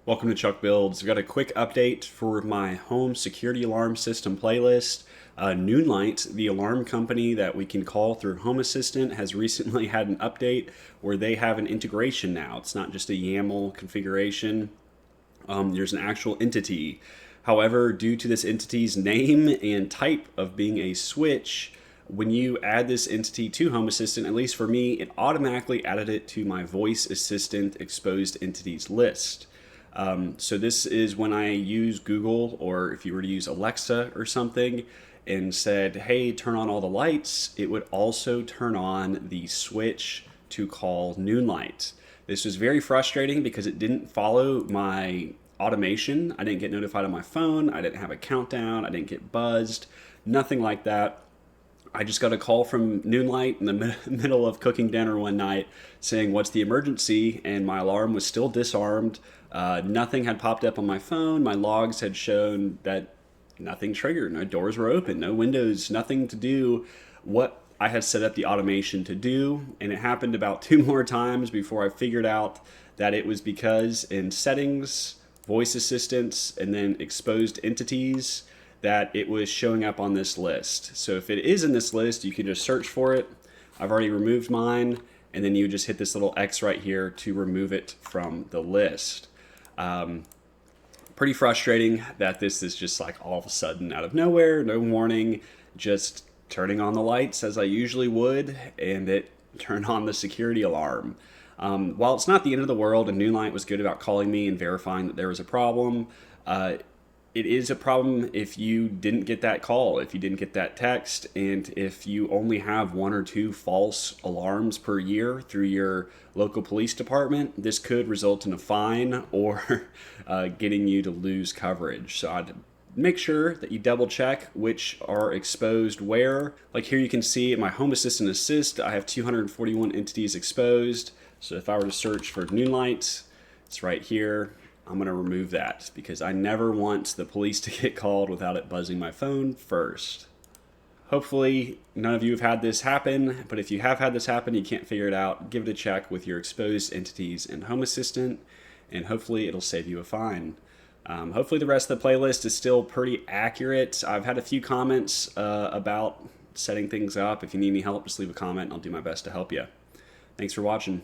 Welcome to Chuck Builds. I've got a quick update for my home security alarm system playlist. Noonlight, the alarm company that we can call through HomeAssistant, has recently had an update where they have an integration now. It's not just a YAML configuration. There's an actual entity. However, due to this entity's name and type of being a switch, when you add this entity to HomeAssistant, at least for me, it automatically added it to my voice assistant exposed entities list. So this is when I use Google, or if you were to use Alexa or something, and said, hey, turn on all the lights, it would also turn on the switch to call Noonlight. This was very frustrating because it didn't follow my automation. I didn't get notified on my phone. I didn't have a countdown. I didn't get buzzed. Nothing like that. I just got a call from Noonlight in the middle of cooking dinner one night saying, what's the emergency? And my alarm was still disarmed. Nothing had popped up on my phone. My logs had shown that nothing triggered. No doors were open, no windows, nothing to do what I had set up the automation to do. And it happened about 2 more times before I figured out that it was because in settings, voice assistants, and then exposed entities, that it was showing up on this list. So if it is in this list, you can just search for it. I've already removed mine, and then you just hit this little X right here to remove it from the list. Pretty frustrating that this is just like all of a sudden out of nowhere, no warning, just turning on the lights as I usually would, and it turned on the security alarm. While it's not the end of the world, and Noonlight was good about calling me and verifying that there was a problem, it is a problem if you didn't get that call, if you didn't get that text, and if you only have 1 or 2 false alarms per year through your local police department. This could result in a fine or getting you to lose coverage. So I'd make sure that you double check which are exposed where. Like here you can see in my Home Assistant Assist, I have 241 entities exposed. So if I were to search for Noonlight, it's right here. I'm going to remove that because I never want the police to get called without it buzzing my phone first. Hopefully none of you have had this happen, but if you have had this happen, you can't figure it out, give it a check with your exposed entities in Home Assistant, and hopefully it'll save you a fine. Hopefully the rest of the playlist is still pretty accurate. I've had a few comments about setting things up. If you need any help, just leave a comment and I'll do my best to help you. Thanks for watching.